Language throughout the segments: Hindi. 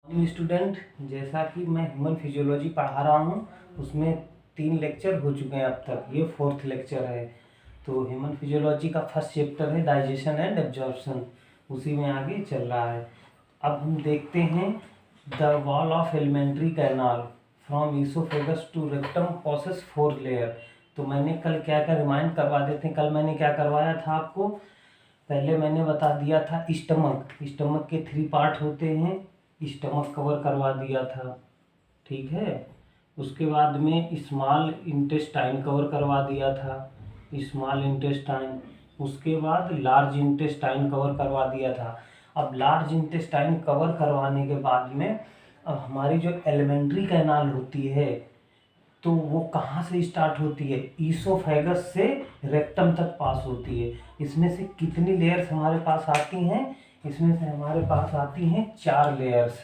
न्यू स्टूडेंट, जैसा कि मैं ह्यूमन फिजियोलॉजी पढ़ा रहा हूँ उसमें 3 लेक्चर हो चुके हैं अब तक। ये 4th लेक्चर है। तो ह्यूमन फिजियोलॉजी का फर्स्ट चैप्टर है डाइजेशन एंड एब्जॉर्प्शन, उसी में आगे चल रहा है। अब हम देखते हैं the wall of alimentary canal from oesophagus to rectum possess 4 layer. तो मैंने कल क्या क्या रिमाइंड करवा देते हैं। कल मैंने क्या करवाया था आपको, पहले मैंने बता दिया था स्टमक के 3 पार्ट होते हैं, स्टमक कवर करवा दिया था, ठीक है। उसके बाद में स्मॉल इंटेस्टाइन कवर करवा दिया था, स्मॉल इंटेस्टाइन। उसके बाद लार्ज इंटेस्टाइन कवर करवा दिया था। अब लार्ज इंटेस्टाइन कवर करवाने के बाद में अब हमारी जो एलिमेंट्री कैनाल होती है तो वो कहाँ से स्टार्ट होती है, ईसोफेगस से रेक्टम तक पास होती है। इसमें से कितनी लेयर्स हमारे पास आती हैं, इसमें से हमारे पास आती हैं 4 लेयर्स।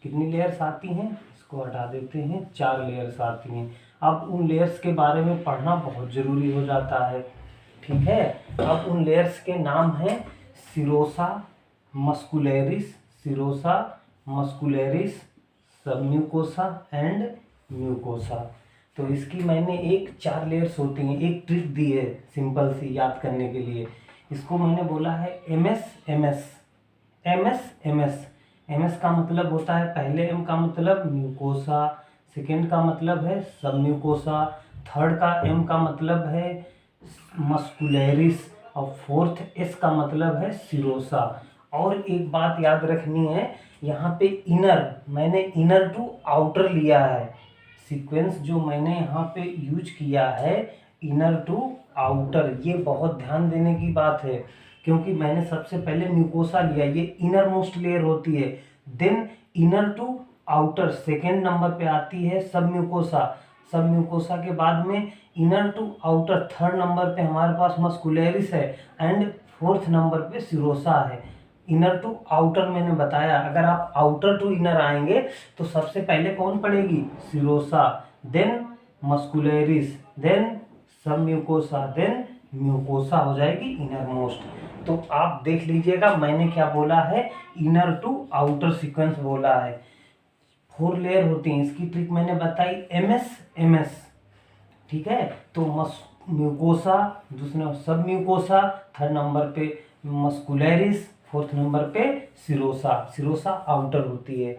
कितनी लेयर्स आती हैं, इसको हटा देते हैं, 4 लेयर्स आती हैं। अब उन लेयर्स के बारे में पढ़ना बहुत ज़रूरी हो जाता है, ठीक है। अब उन लेयर्स के नाम हैं serosa muscularis, serosa muscularis, submucosa and mucosa. तो इसकी मैंने 4 लेयर्स होती हैं, एक ट्रिक दी है सिंपल सी याद करने के लिए। इसको मैंने बोला है MS MS MS MS. MS का मतलब होता है, पहले एम का मतलब म्यूकोसा, सेकेंड का मतलब है सब म्यूकोसा, थर्ड का एम का मतलब है मस्कुलरिस और फोर्थ एस का मतलब है सीरोसा। और एक बात याद रखनी है, यहाँ पे इनर, मैंने इनर टू आउटर लिया है। सीक्वेंस जो मैंने यहाँ पे यूज किया है इनर टू आउटर, ये बहुत ध्यान देने की बात है, क्योंकि मैंने सबसे पहले म्यूकोसा लिया, ये इनर मोस्ट लेयर होती है। Then inner to outer second number पे आती है सब म्यूकोसा। सब म्यूकोसा के बाद में inner to outer third number पे हमारे पास मस्कुलरिस है एंड फोर्थ नंबर पे सीरोसा है। इनर टू आउटर मैंने बताया, अगर आप आउटर टू इनर आएंगे तो सबसे पहले कौन पड़ेगी, सीरोसा, देन मस्कुलरिस, देन सब म्यूकोसा, देन म्यूकोसा हो जाएगी इनर मोस्ट। तो आप देख लीजिएगा मैंने क्या बोला है, इनर टू आउटर सीक्वेंस बोला है। 4 लेयर होती हैं, इसकी ट्रिक मैंने बताई एमएस एमएस, ठीक है। तो म्यूकोसा, दूसरा सब म्यूकोसा, थर्ड नंबर पे मस्कुलरिस, फोर्थ नंबर पे सीरोसा, सीरोसा आउटर होती है,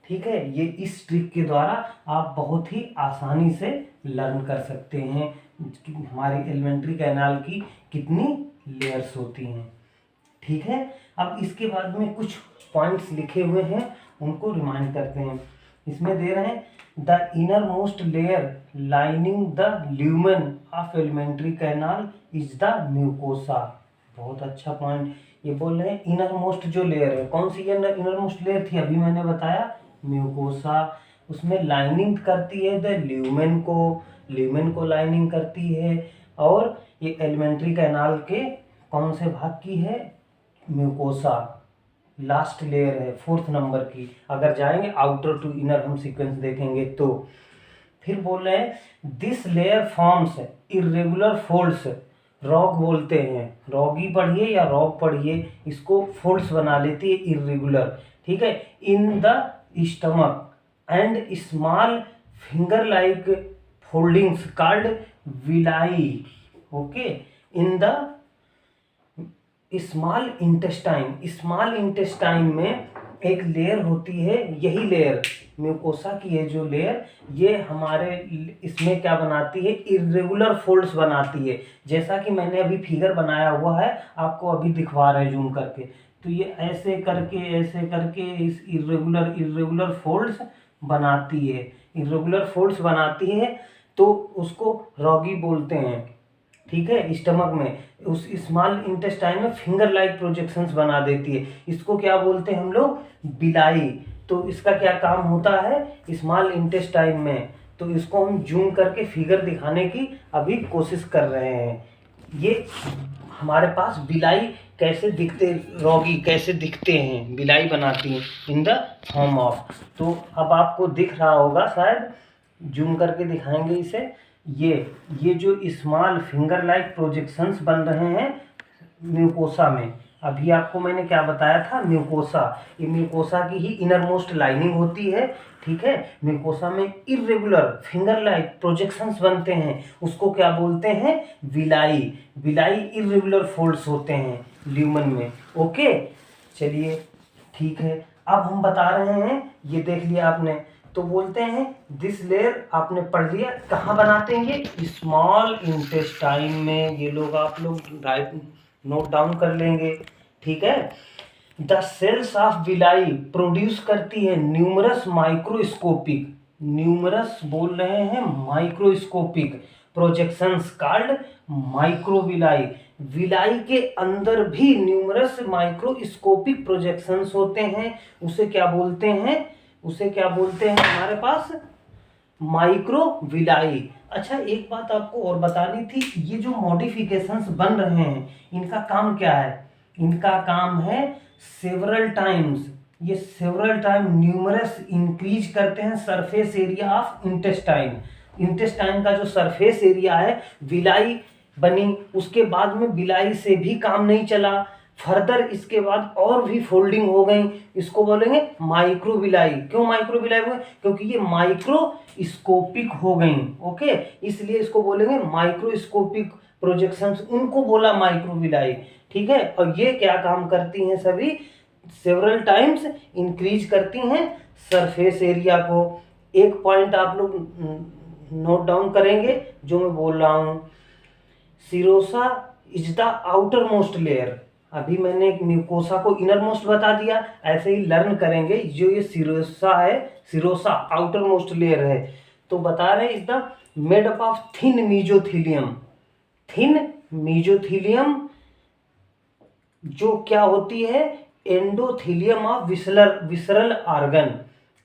ठीक है। ये इस ट्रिक के द्वारा आप बहुत ही आसानी से लर्न कर सकते हैं कि हमारी एलिमेंट्री कैनाल की कितनी लेयर्स होती हैं, ठीक है। अब इसके बाद में कुछ पॉइंट्स लिखे हुए हैं, उनको रिमाइंड करते हैं। इसमें दे रहे हैं the inner most layer lining the lumen of alimentary canal is the mucosa. बहुत अच्छा पॉइंट, ये बोल रहे हैं इनर मोस्ट जो लेयर है, कौन सी इनर मोस्ट लेयर थी, अभी मैंने बताया म्यूकोसा। उसमें लाइनिंग करती है द ल्यूमेन को, ल्यूमेन को लाइनिंग करती है। और ये एलिमेंट्री कैनाल के कौन से भाग की है, म्यूकोसा, लास्ट लेयर है 4th नंबर की। अगर जाएंगे आउटर टू इनर हम सीक्वेंस देखेंगे तो फिर बोल रहे हैं this layer forms irregular folds, rugae बोलते हैं, रॉगी पढ़िए या रॉग पढ़िए, इसको फोल्ड्स बना लेती है इरेगुलर, ठीक है, in the stomach and small finger like foldings called villi, okay, in the small intestine. Small intestine में एक लेयर होती है, यही लेयर म्यूकोसा की है जो लेयर, ये हमारे इसमें क्या बनाती है, इरेगुलर फोल्ड्स बनाती है। जैसा कि मैंने अभी फिगर बनाया हुआ है, आपको अभी दिखवा रहे जूम करके, तो ये ऐसे करके इस इरेगुलर फोल्ड्स बनाती है, इरेगुलर फोल्ड्स बनाती है, तो उसको रॉगी बोलते हैं, ठीक है। स्टमक में उस स्मॉल इंटेस्टाइन में फिंगर लाइक प्रोजेक्शंस बना देती है, इसको क्या बोलते हैं हम लोग, बिलाई। तो इसका क्या काम होता है स्मॉल इंटेस्टाइन में, तो इसको हम जूम करके फिगर दिखाने की अभी कोशिश कर रहे हैं। ये हमारे पास बिलाई कैसे दिखते, रॉगी कैसे दिखते हैं, बिलाई बनाती हैं इन द फॉर्म ऑफ। तो अब आपको दिख रहा होगा शायद, जूम करके दिखाएंगे इसे। ये जो स्मॉल फिंगर लाइक प्रोजेक्शंस बन रहे हैं म्यूकोसा में, अभी आपको मैंने क्या बताया था, म्यूकोसा। ये म्यूकोसा की ही इनर मोस्ट लाइनिंग होती है, ठीक है। म्यूकोसा में इर्रेगुलर फिंगर लाइक प्रोजेक्शंस बनते हैं, उसको क्या बोलते हैं, विलाई। विलाई इर्रेगुलर फोल्ड्स होते हैं ल्यूमन में, ओके। चलिए ठीक है, अब हम बता रहे हैं, ये देख लिया आपने, तो बोलते हैं दिस लेयर आपने पढ़ लिया, कहाँ बनाते हैं ये, स्मॉल इंटेस्टाइन में। ये लोग आप लोग राइट नोट डाउन कर लेंगे, ठीक है। The cells of villi produce करती है न्यूमरस माइक्रोस्कोपिक, न्यूमरस बोल रहे हैं microscopic projections called microvilli. Villi के अंदर भी न्यूमरस माइक्रोस्कोपिक प्रोजेक्शंस होते हैं, उसे क्या बोलते हैं, उसे क्या बोलते हैं हमारे पास, माइक्रोविलाई। अच्छा एक बात आपको और बतानी थी, ये जो मॉडिफिकेशंस बन रहे हैं इनका काम क्या है, इनका काम है सेवरल टाइम्स, ये सेवरल टाइम न्यूमरस इंक्रीज करते हैं surface area of intestine. Intestine का जो सरफेस एरिया है, विलाई बनी, उसके बाद में विलाई से भी काम नहीं चला, फर्दर इसके बाद और भी फोल्डिंग हो गई, इसको बोलेंगे माइक्रोविलाई। क्यों माइक्रोविलाई हुए, क्योंकि ये माइक्रोस्कोपिक हो गई, ओके, इसलिए इसको बोलेंगे माइक्रोस्कोपिक प्रोजेक्शंस, उनको बोला माइक्रोविलाई, ठीक है। और ये क्या काम करती हैं, सभी सेवरल टाइम्स इंक्रीज करती हैं सरफेस एरिया को। एक पॉइंट आप लोग नोट डाउन करेंगे जो मैं बोल रहा हूँ, serosa is the outer most layer. अभी मैंने म्यूकोसा को इनर मोस्ट बता दिया, ऐसे ही लर्न करेंगे जो ये सीरोसा है, सीरोसा आउटर मोस्ट लेयर है, तो बता रहे is the made up of thin mesothelium. Thin mesothelium जो क्या होती है, एंडोथीलियम ऑफ विसरल ऑर्गन।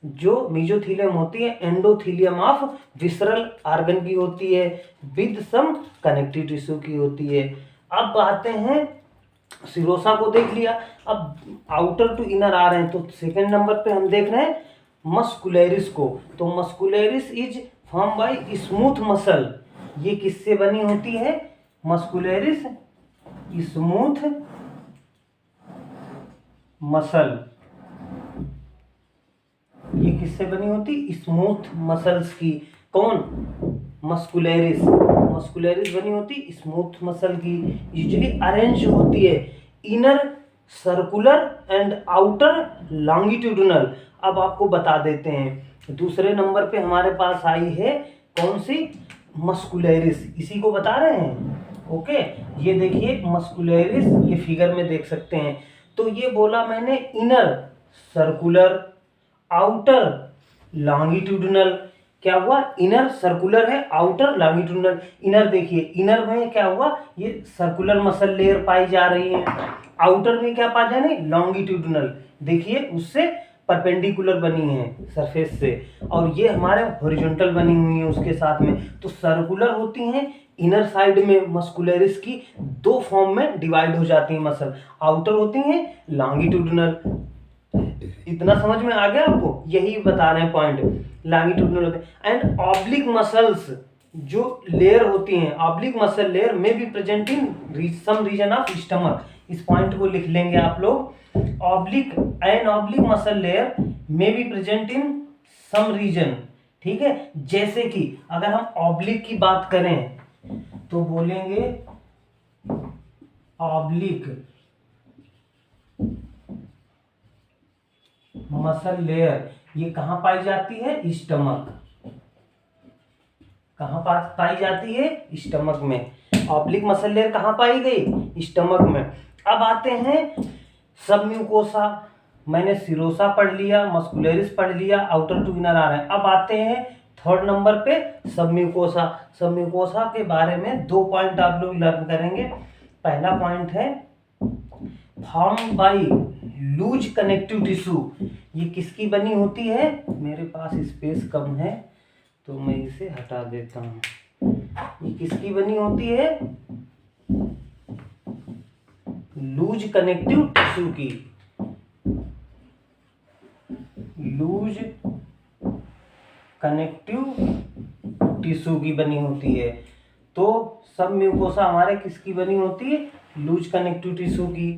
जो मीजोथीलियम होती है एंडोथीलियम ऑफ विसरल ऑर्गन की होती है, विद सम कनेक्टिव टिश्यू की होती है। अब आते हैं, सीरोसा को देख लिया, अब आउटर टू इनर आ रहे हैं, तो सेकंड नंबर पे हम देख रहे हैं मस्कुलरिस को। तो muscularis is form by smooth muscle. ये किससे बनी होती है, मस्कुलरिस स्मूथ मसल, ये किससे बनी होती, स्मूथ मसल्स की। कौन, मस्कुलरिस, मस्कुलरिस बनी होती स्मूथ मसल की। यूजुअली अरेंज होती है inner circular and outer longitudinal. अब आपको बता देते हैं, दूसरे नंबर पे हमारे पास आई है कौन सी, मस्कुलरिस, इसी को बता रहे हैं, ओके। ये देखिए मस्कुलरिस, ये फिगर में देख सकते हैं। तो ये बोला मैंने इनर सर्कुलर, आउटर लॉन्गिट्यूडिनल, क्या हुआ, इनर सर्कुलर है, आउटर लॉन्गिट्यूडिनल। इनर देखिए, इनर में क्या हुआ, ये सर्कुलर मसल लेयर पाई जा रही है, आउटर में क्या पाया जा रही है, लॉन्गिट्यूडिनल, देखिए उससे परपेंडिकुलर बनी है सरफेस से, और ये हमारे हॉरिजॉन्टल बनी हुई है उसके साथ में। तो सर्कुलर होती हैं इनर साइड में, मस्कुलरिस की दो फॉर्म में डिवाइड हो जाती है मसल, आउटर होती हैं लॉन्गिट्यूडिनल। इतना समझ में आ गया आपको, यही बता रहे हैं पॉइंट, लॉन्गिट्यूडिनल होते हैं। एंड ऑब्लिक मसल्स जो लेयर होती हैं, ऑब्लिक मसल लेयर में भी present in some region of stomach. इस पॉइंट को लिख लेंगे आप लोग, oblique and oblique muscle layer में भी प्रेजेंट इन सम रीजन, ठीक है। जैसे कि अगर हम ऑब्लिक की बात करें तो बोलेंगे ऑब्लिक मसल लेयर, ये कहाँ पाई जाती है, स्टमक। कहाँ पाई जाती है, स्टमक में। ऑब्लिक मसल लेयर कहाँ पाई गई, स्टमक में। अब आते हैं सब म्यूकोसा, मैंने सीरोसा पढ़ लिया, मस्कुलरिस पढ़ लिया, आउटर टू इनर आ रहे हैं। अब आते हैं थर्ड नंबर पे सब म्यूकोसा। सब म्यूकोसा के बारे में दो पॉइंट आप लोग लर्न करेंगे। पहला पॉइंट है form by loose connective tissue. ये किसकी बनी होती है, मेरे पास स्पेस कम है तो मैं इसे हटा देता हूँ। ये किसकी बनी होती है, लूज कनेक्टिव टिश्यू की, लूज कनेक्टिव टिश्यू की बनी होती है। तो सब म्यूकोसा हमारे किसकी बनी होती है, लूज कनेक्टिव टिश्यू की।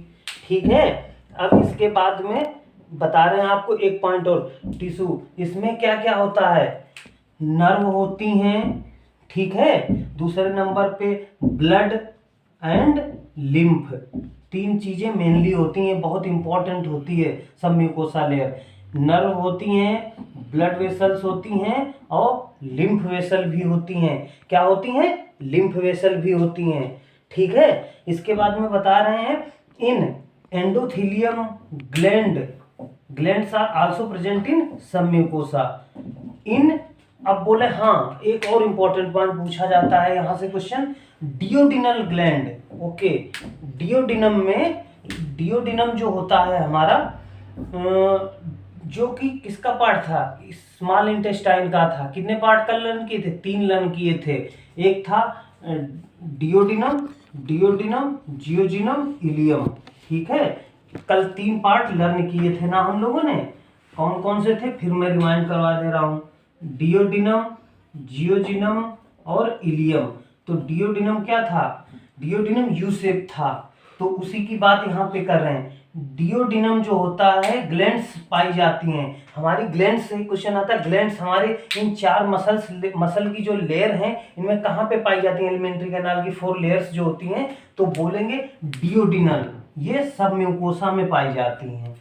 ठीक है। अब इसके बाद में बता रहे हैं आपको एक पॉइंट और, टिश्यू, इसमें क्या क्या होता है, नर्व होती हैं, ठीक है। दूसरे नंबर पे ब्लड एंड लिम्फ, तीन चीजें मेनली होती हैं, बहुत इंपॉर्टेंट होती है सब म्यूकोसा लेयर। नर्व होती हैं, ब्लड वेसल्स होती हैं और लिम्फ वेसल भी होती हैं। क्या होती हैं, लिम्फ वेसल भी होती हैं, ठीक है। इसके बाद में बता रहे हैं in endothelium glands are also present in submucosa. इन, अब बोले हाँ एक और इंपॉर्टेंट पॉइंट पूछा जाता है यहां से क्वेश्चन, डियोडिनल ग्लैंड। ओके, डियोडिनम में, डियोडिनम जो होता है हमारा जो कि किसका पार्ट था, स्मॉल इंटेस्टाइन का था। कितने पार्ट का लर्न किए थे, 3 लर्न किए थे। एक था डियोडिनम, जियोजिनम, इलियम, ठीक है। कल 3 पार्ट लर्न किए थे ना हम लोगों ने, कौन कौन से थे, फिर मैं रिमाइंड करवा दे रहा हूं। डियोडिनम, जियोजिनम और इलियम। तो डियोडिनम क्या था, डियोडिनम यू शेप था, तो उसी की बात यहाँ पे कर रहे हैं। डियोडिनम जो होता है, ग्लैंड्स पाई जाती हैं हमारी, ग्लैंड्स से क्वेश्चन आता है। ग्लैंड्स हमारे इन 4 मसल की जो लेयर हैं, इनमें कहाँ पे पाई जाती हैं, एलिमेंट्री कैनाल की 4 लेयर्स जो होती हैं, तो बोलेंगे डियोडिनल, ये सब म्यूकोसा में पाई जाती हैं।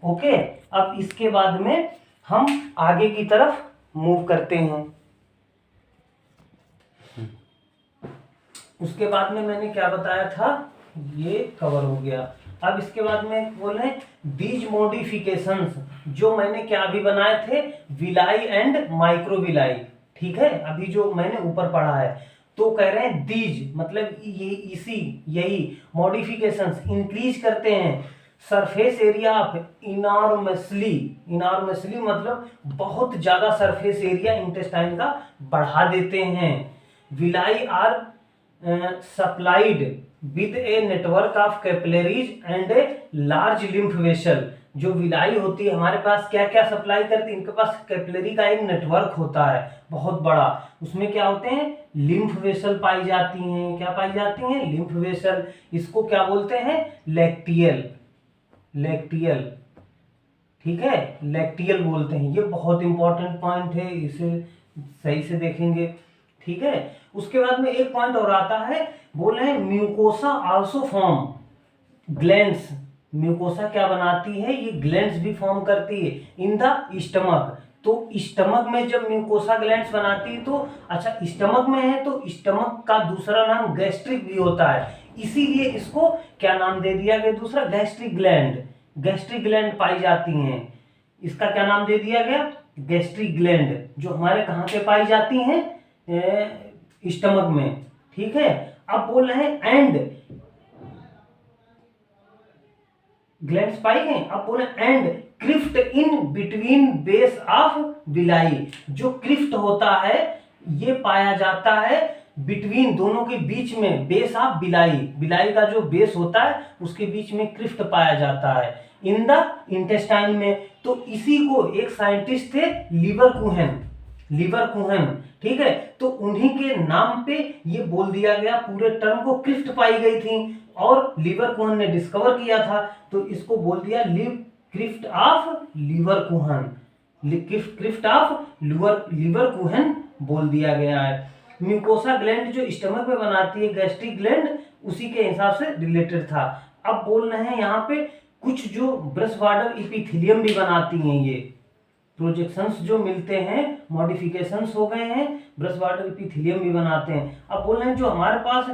ओके, अब इसके बाद में हम आगे की तरफ मूव करते हैं। उसके बाद में मैंने क्या बताया था, ये कवर हो गया। अब इसके बाद में बोल रहे हैं बीज मॉडिफिकेशंस, जो मैंने क्या अभी बनाए थे, विलाई एंड माइक्रोविलाई, ठीक है, अभी जो मैंने ऊपर पढ़ा है। तो कह रहे हैं दीज मतलब ये यही मॉडिफिकेशंस इंक्रीज करते हैं सरफेस एरिया ऑफ इनॉर्मसली मतलब बहुत ज्यादा सरफेस एरिया इंटेस्टाइन का बढ़ा देते हैं। Villi are supplied with a network of capillaries and a large lymph vessel. जो विलाई होती है हमारे पास क्या क्या सप्लाई करती है, इनके पास कैपिलरी का एक नेटवर्क होता है बहुत बड़ा, उसमें क्या होते हैं, लिम्फ वेसल पाई जाती हैं। क्या पाई जाती हैं, लिम्फ वेसल। इसको क्या बोलते हैं, लैक्टियल, ठीक है, लैक्टियल बोलते हैं। ये बहुत इंपॉर्टेंट पॉइंट है, इसे सही से देखेंगे, ठीक है। उसके बाद में एक पॉइंट और आता है, बोल रहे हैं mucosa also form glands. Mucosa क्या बनाती है, ये ग्लैंड्स भी फॉर्म करती है इन द स्टमक। तो स्टमक में जब म्यूकोसा ग्लैंड्स बनाती है, तो अच्छा स्टमक में है तो स्टमक का दूसरा नाम गैस्ट्रिक भी होता है, इसीलिए इसको क्या नाम दे दिया गया, दूसरा गैस्ट्रिक ग्लैंड पाई जाती हैं। इसका क्या नाम दे दिया गया, गैस्ट्रिक ग्लैंड, जो हमारे कहाँ पे पाई जाती हैं, स्टमक में, ठीक है। अब बोल रहे हैं एंड ग्लैंड्स पाई गए। अब बोले and crypt in between base of villi. जो क्रिफ्ट होता है ये पाया जाता है बिटवीन, दोनों के बीच में, बेस ऑफ विलाई का जो बेस होता है उसके बीच में क्रिफ्ट पाया जाता है इन द इंटेस्टाइन में। तो इसी को एक साइंटिस्ट थे लीवर कुहन, ठीक है। तो उन्हीं के नाम पे ये बोल दिया गया, पूरे टर्म को क्रिफ्ट पाई गई थी और लीवर कुहन ने डिस्कवर किया था, तो इसको बोल दिया crypt of Lieberkühn, crypt of Lieberkühn बोल दिया गया है। म्यूकोसा ग्लैंड जो स्टमक में बनाती है, गैस्ट्रिक ग्लैंड, उसी के हिसाब से रिलेटेड था। अब बोल रहे हैं यहाँ पे कुछ जो ब्रश वाटर इपिथेलियम भी बनाती हैं, ये प्रोजेक्शंस जो मिलते हैं, मॉडिफिकेशंस हो गए हैं, ब्रश वाटर इपिथेलियम भी बनाते हैं। अब बोल रहे हैं जो हमारे पास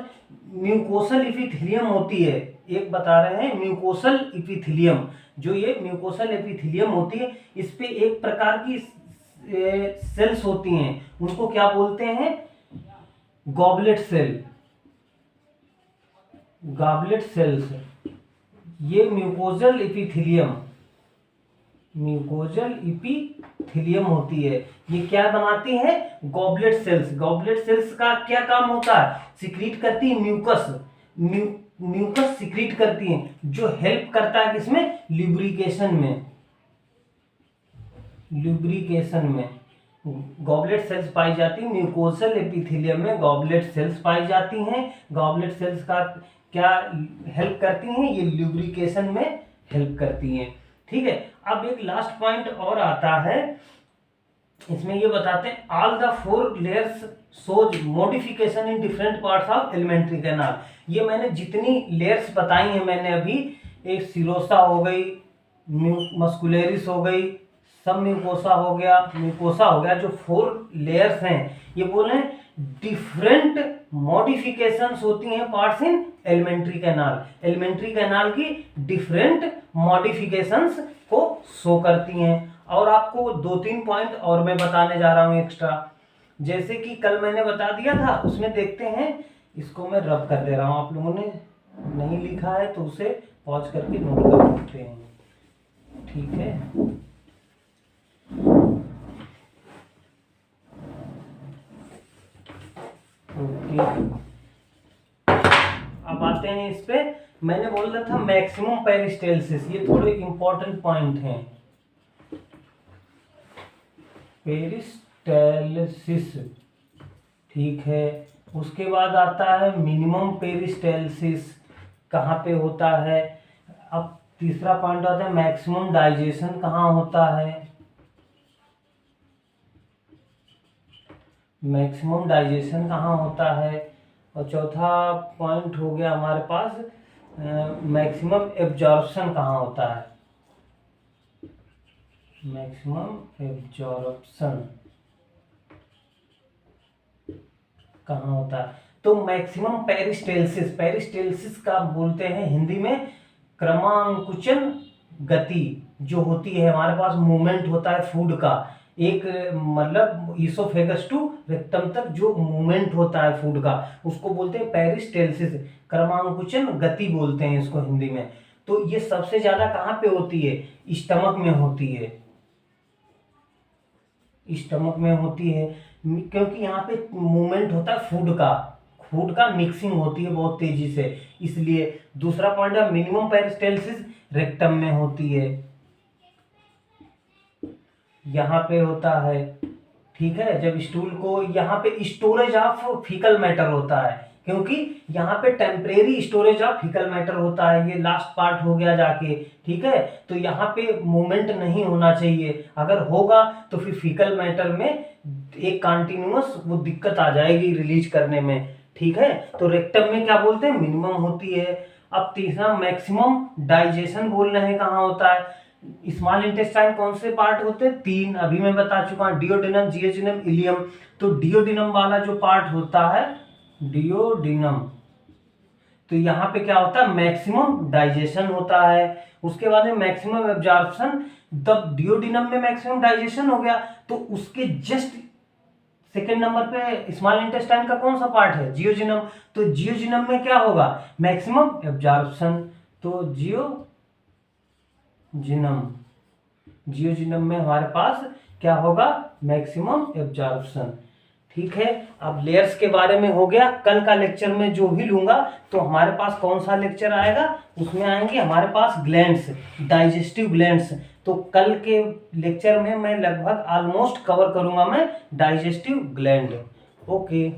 म्यूकोसल इपिथेलियम होती है, एक बता रहे हैं म्यूकोसल इपिथेलियम, जो ये म्यूकोसल एपिथेलियम होती है, इस पे एक प्रकार की सेल्स होती हैं, उनको क्या बोलते हैं, गॉबलेट सेल्स। ये म्यूकोजल इपिथेलियम होती है। ये क्या बनाती है, गॉबलेट सेल्स का क्या काम होता है, सिक्रीट करती है म्यूकस सिक्रीट करती है, जो हेल्प करता है किसमें, ल्यूब्रिकेशन में। गॉबलेट सेल्स पाई जाती हैं म्यूकोसल एपिथेलियम में, गॉबलेट सेल्स पाई जाती हैं। गॉबलेट सेल्स का क्या हेल्प करती हैं, ये ल्यूब्रिकेशन में हेल्प करती हैं। ठीक है, अब एक लास्ट पॉइंट और आता है, इसमें ये बताते हैं all the 4 layers shows modification in different parts of alimentary canal. ये मैंने जितनी लेयर्स बताई हैं मैंने अभी, एक सिरोसा हो गई, मस्कुलेरिस हो गई, सब म्यूकोसा हो गया, जो 4 लेयर्स हैं ये बोले डिफरेंट मॉडिफिकेशंस होती हैं parts in alimentary canal. Alimentary canal की डिफरेंट मॉडिफिकेशंस को शो करती हैं। और आपको 2-3 पॉइंट और मैं बताने जा रहा हूं एक्स्ट्रा, जैसे कि कल मैंने बता दिया था, उसमें देखते हैं, इसको मैं रब कर दे रहा हूं, आप लोगों ने नहीं लिखा है तो उसे पॉज करके नोट कर सकते हैं। ठीक है, ओके, अब आते हैं इस पे। मैंने बोल रहा था मैक्सिमम पेरिस्टेल्सिस, ये थोड़े इंपॉर्टेंट पॉइंट हैं। पेरिस्टेल्सिस, ठीक है, उसके बाद आता है मिनिमम पेरिस्टेल्सिस, कहाँ पे होता है। अब तीसरा पॉइंट आता है मैक्सिमम डाइजेशन कहाँ होता है, मैक्सिमम डाइजेशन कहाँ होता है। और चौथा पॉइंट हो गया हमारे पास मैक्सिमम एब्जॉर्प्शन कहाँ होता है, मैक्सिमम एब्जॉर्प्शन कहाँ होता है। तो मैक्सिमम पेरिस्टेल्सिस, पेरिस्टेल्सिस का बोलते हैं हिंदी में क्रमांकुचन गति, जो होती है हमारे पास मूवमेंट होता है फूड का, एक मतलब ईसोफेगस टू रेक्टम तक जो मूवमेंट होता है फूड का, उसको बोलते हैं पेरिस्टेल्सिस, क्रमांकुचन गति बोलते हैं इसको हिंदी में। तो ये सबसे ज्यादा कहाँ पे होती है, स्टमक में होती है, स्टमक में होती है, क्योंकि यहाँ पे मूवमेंट होता है फूड का मिक्सिंग होती है बहुत तेजी से, इसलिए। दूसरा पॉइंट है मिनिमम पेरिस्टेल्सिस रेक्टम में होती है, यहाँ पे होता है। ठीक है, जब स्टूल को यहाँ पे स्टोरेज ऑफ फीकल मैटर होता है, क्योंकि यहाँ पे temporary storage of faecal matter होता है, ये लास्ट पार्ट हो गया जाके। ठीक है, तो यहाँ पे मूवमेंट नहीं होना चाहिए, अगर होगा तो फिर फीकल मैटर में एक कंटिन्यूअस वो दिक्कत आ जाएगी रिलीज करने में। ठीक है, तो रेक्टम में क्या बोलते हैं, मिनिमम होती है। अब तीसरा मैक्सिमम डाइजेशन बोल रहे हैं कहाँ होता है। स्मॉल इंटेस्टाइन कौन से पार्ट होते हैं, 3, अभी मैं बता चुका हूँ, डियोडिनम, जियोजिनम, इलियम। तो डियोडिनम वाला जो पार्ट होता है, डियोडिनम, तो यहाँ पे क्या होता है, मैक्सिमम डाइजेशन होता है। उसके बाद में मैक्सिमम एब्जॉर्प्शन, तब डियोडिनम में मैक्सिमम डाइजेशन हो गया, तो उसके जस्ट सेकेंड नंबर पे स्मॉल इंटेस्टाइन का कौन सा पार्ट है, जियोजिनम। तो जियोजिनम में क्या होगा, मैक्सिमम एब्जॉर्प्शन। तो जियोजिनम में हमारे पास क्या होगा, मैक्सिमम एब्जॉर्प्शन। ठीक है, अब लेयर्स के बारे में हो गया। कल का लेक्चर में जो भी लूंगा तो हमारे पास कौन सा लेक्चर आएगा, उसमें आएंगे हमारे पास ग्लैंड्स, डाइजेस्टिव ग्लैंड्स। तो कल के लेक्चर में मैं लगभग ऑलमोस्ट कवर करूंगा मैं डाइजेस्टिव ग्लैंड। ओके।